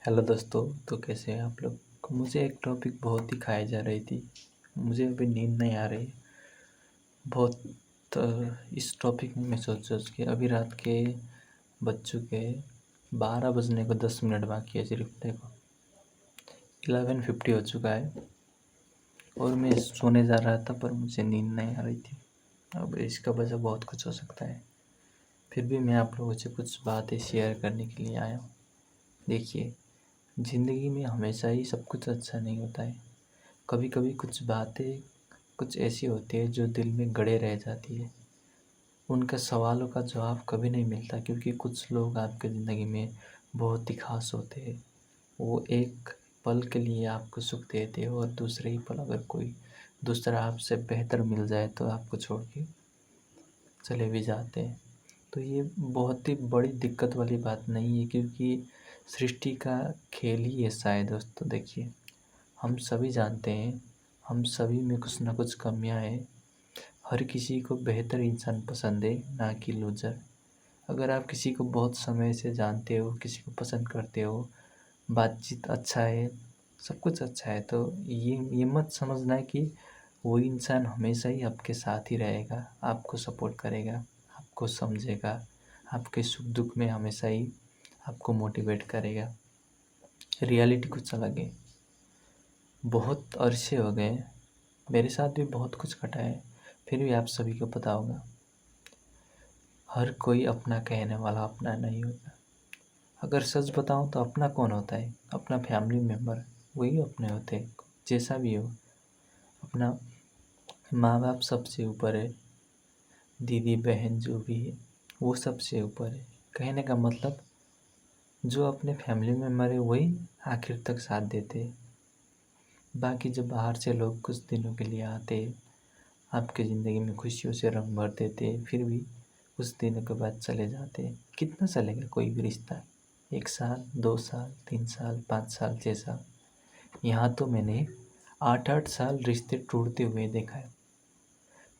Hello दोस्तों। तो कैसे हैं आप लोग। मुझे एक टॉपिक बहुत दिखाई जा रही थी। मुझे अभी नींद नहीं आ रही बहुत। इस टॉपिक में मैं सोच सोच के अभी रात के बज चुके 12 बजने को 10 मिनट बाकी है। सिर्फ देखो 11:50 हो चुका है और मैं सोने जा रहा था पर मुझे नींद नहीं आ रही थी। अब इसका वजह बहुत कुछ हो सकता है। फिर भी मैं आप लोगों से कुछ बातें शेयर करने के लिए आया हूँ। देखिए, ज़िंदगी में हमेशा ही सब कुछ अच्छा नहीं होता है। कभी कभी कुछ बातें कुछ ऐसी होती है जो दिल में गड़े रह जाती है। उनका सवालों का जवाब कभी नहीं मिलता, क्योंकि कुछ लोग आपकी ज़िंदगी में बहुत ही खास होते हैं। वो एक पल के लिए आपको सुख देते हैं और दूसरे ही पल अगर कोई दूसरा आपसे बेहतर मिल जाए तो आपको छोड़ के चले भी जाते हैं। तो ये बहुत ही बड़ी दिक्कत वाली बात नहीं है, क्योंकि सृष्टि का खेल ही ऐसा है दोस्तों। देखिए, हम सभी जानते हैं, हम सभी में कुछ ना कुछ कमियां हैं। हर किसी को बेहतर इंसान पसंद है, ना कि लूज़र। अगर आप किसी को बहुत समय से जानते हो, किसी को पसंद करते हो, बातचीत अच्छा है, सब कुछ अच्छा है, तो ये मत समझना है कि वो इंसान हमेशा ही आपके साथ ही रहेगा, आपको सपोर्ट करेगा, आपको समझेगा, आपके सुख दुख में हमेशा ही आपको मोटिवेट करेगा। रियलिटी कुछ अलग है। बहुत अरसे हो गए, मेरे साथ भी बहुत कुछ घटा है, फिर भी आप सभी को पता होगा, हर कोई अपना कहने वाला अपना नहीं होता। अगर सच बताऊं तो अपना कौन होता है? अपना फैमिली मेम्बर, वही अपने होते हैं, जैसा भी हो। अपना माँ बाप सबसे ऊपर है, दीदी बहन जो भी है वो सबसे ऊपर है। कहने का मतलब, जो अपने फैमिली मेम्बर है वही आखिर तक साथ देते हैं। बाकी जो बाहर से लोग कुछ दिनों के लिए आते, आपकी ज़िंदगी में खुशियों से रंग भर देते, फिर भी कुछ दिनों के बाद चले जाते। कितना चलेगा कोई भी रिश्ता? 1 साल, 2 साल, 3 साल, 5 साल, 6 साल। यहाँ तो मैंने 8-8 साल रिश्ते टूटते हुए देखा है।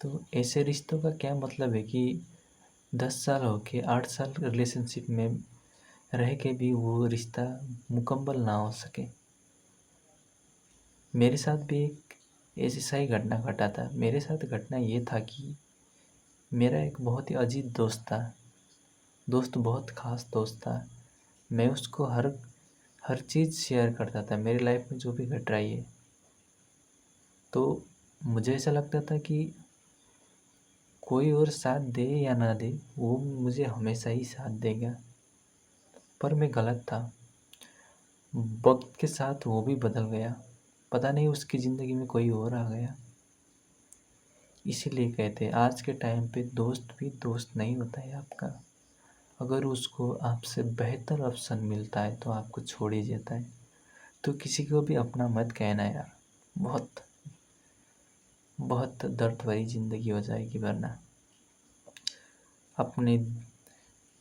तो ऐसे रिश्तों का क्या मतलब है कि 10 साल हो के 8 साल रिलेशनशिप में रह के भी वो रिश्ता मुकम्मल ना हो सके। मेरे साथ भी एक ऐसा ही घटना घटा था। मेरे साथ घटना ये था कि मेरा एक बहुत ही अजीज दोस्त था। दोस्त बहुत ख़ास दोस्त था। मैं उसको हर हर चीज़ शेयर करता था, मेरी लाइफ में जो भी घट रही है। तो मुझे ऐसा लगता था कि कोई और साथ दे या ना दे, वो मुझे हमेशा ही साथ देगा। पर मैं गलत था। वक्त के साथ वो भी बदल गया। पता नहीं उसकी ज़िंदगी में कोई और आ गया। इसीलिए कहते हैं आज के टाइम पे दोस्त भी दोस्त नहीं होता है आपका। अगर उसको आपसे बेहतर ऑप्शन मिलता है तो आपको छोड़ ही देता है। तो किसी को भी अपना मत कहना यार। बहुत बहुत दर्द भरी ज़िंदगी हो जाएगी वरना। अपने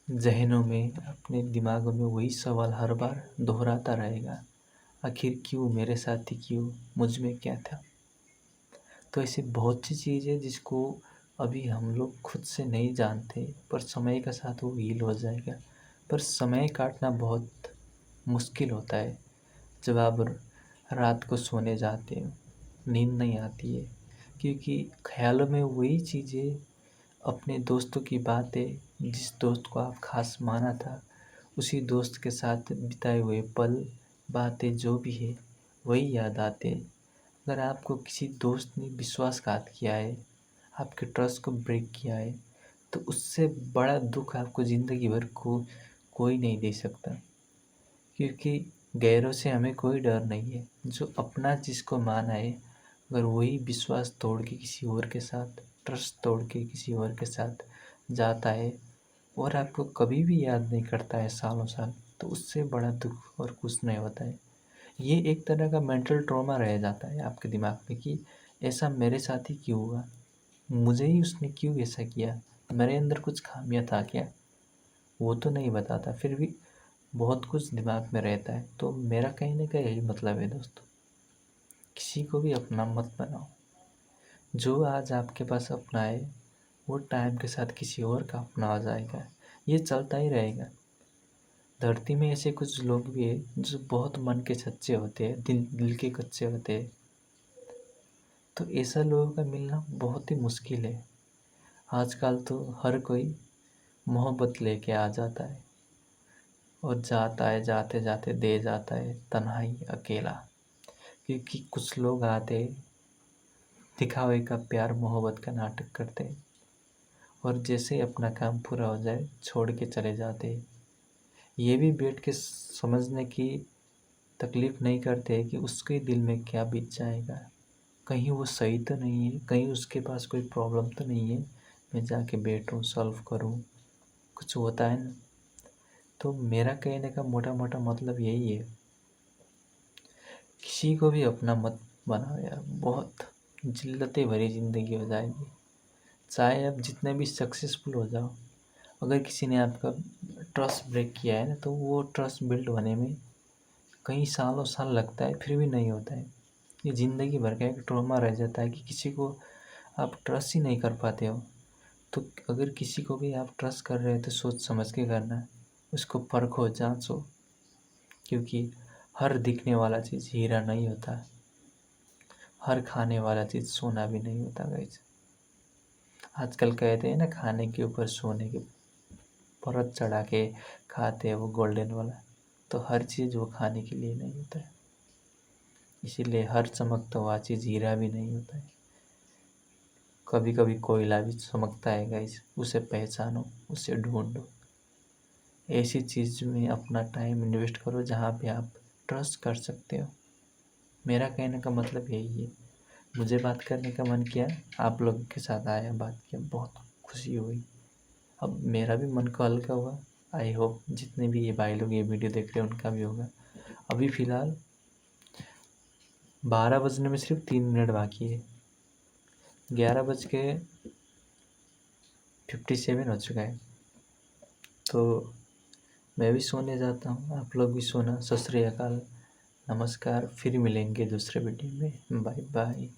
ज़हनों में, अपने दिमागों में वही सवाल हर बार दोहराता रहेगा, आखिर क्यों मेरे साथ ही, क्यों, मुझ में क्या था। तो ऐसी बहुत सी चीज़ है जिसको अभी हम लोग खुद से नहीं जानते, पर समय के साथ वो हील हो जाएगा। पर समय काटना बहुत मुश्किल होता है। जब आप रात को सोने जाते हो, नींद नहीं आती है, क्योंकि ख्यालों में वही चीज़ें, अपने दोस्तों की बातें, जिस दोस्त को आप खास माना था, उसी दोस्त के साथ बिताए हुए पल, बातें जो भी है वही याद आते हैं। अगर आपको किसी दोस्त ने विश्वासघात किया है, आपके ट्रस्ट को ब्रेक किया है, तो उससे बड़ा दुख आपको ज़िंदगी भर को कोई नहीं दे सकता। क्योंकि गैरों से हमें कोई डर नहीं है। जो अपना जिसको माना है, अगर वही विश्वास तोड़ के किसी और के साथ, ट्रस्ट तोड़ के किसी और के साथ जाता है और आपको कभी भी याद नहीं करता है सालों साल, तो उससे बड़ा दुख और कुछ नहीं होता है। ये एक तरह का मेंटल ट्रॉमा रह जाता है आपके दिमाग में कि ऐसा मेरे साथ ही क्यों हुआ, मुझे ही उसने क्यों ऐसा किया, मेरे अंदर कुछ खामियां था क्या। वो तो नहीं बताता, फिर भी बहुत कुछ दिमाग में रहता है। तो मेरा कहने का यही मतलब है दोस्तों, किसी को भी अपना मत बनाओ। जो आज आपके पास अपना है, वो टाइम के साथ किसी और का अपना आ जाएगा। ये चलता ही रहेगा। धरती में ऐसे कुछ लोग भी हैं जो बहुत मन के सच्चे होते हैं, दिल दिल के कच्चे होते हैं। तो ऐसा लोगों का मिलना बहुत ही मुश्किल है। आजकल तो हर कोई मोहब्बत लेके आ जाता है और जाता है, जाते जाते दे जाता है तन्हाई अकेला। क्योंकि कुछ लोग आते, दिखावे का प्यार मोहब्बत का नाटक करते और जैसे ही अपना काम पूरा हो जाए छोड़ के चले जाते। ये भी बैठ के समझने की तकलीफ़ नहीं करते कि उसके दिल में क्या बीत जाएगा। कहीं वो सही तो नहीं है, कहीं उसके पास कोई प्रॉब्लम तो नहीं है, मैं जाके बैठूँ सॉल्व करूँ, कुछ होता है ना। तो मेरा कहने का मोटा मोटा मतलब यही है, किसी को भी अपना मत बनाओ यार, बहुत जिल्लतें भरी ज़िंदगी हो जाएगी। चाहे आप जितने भी सक्सेसफुल हो जाओ, अगर किसी ने आपका ट्रस्ट ब्रेक किया है ना, तो वो ट्रस्ट बिल्ड होने में कई सालों साल लगता है, फिर भी नहीं होता है। ये ज़िंदगी भर का एक ट्रॉमा रह जाता है कि किसी को आप ट्रस्ट ही नहीं कर पाते हो। तो अगर किसी को भी आप ट्रस्ट कर रहे हो तो सोच समझ के करना, उसको परखो, जाँचो, क्योंकि हर दिखने वाला चीज़ हीरा नहीं होता, हर खाने वाला चीज़ सोना भी नहीं होता गाइस। आजकल कहते हैं ना, खाने के ऊपर सोने की परत चढ़ा के खाते हैं वो गोल्डन वाला, तो हर चीज़ वो खाने के लिए नहीं होता है। इसीलिए हर चमकता हुआ चीज़ हीरा भी नहीं होता है। कभी कभी कोयला भी चमकता है गाइस, उसे पहचानो, उसे ढूंढो। ऐसी चीज़ में अपना टाइम इन्वेस्ट करो जहाँ पे आप ट्रस्ट कर सकते हो। मेरा कहने का मतलब यही है। मुझे बात करने का मन किया, आप लोगों के साथ आया, बात किया, बहुत खुशी हुई। अब मेरा भी मन को हल्का हुआ। आई होप जितने भी ये भाई लोग ये वीडियो देख रहे हैं उनका भी होगा। अभी फ़िलहाल 12 बजने में सिर्फ 3 मिनट बाकी है, 11:57 हो चुका है। तो मैं भी सोने जाता हूँ, आप लोग भी सोना। सत श्री अकाल, नमस्कार, फिर मिलेंगे दूसरे वीडियो में। Bye bye.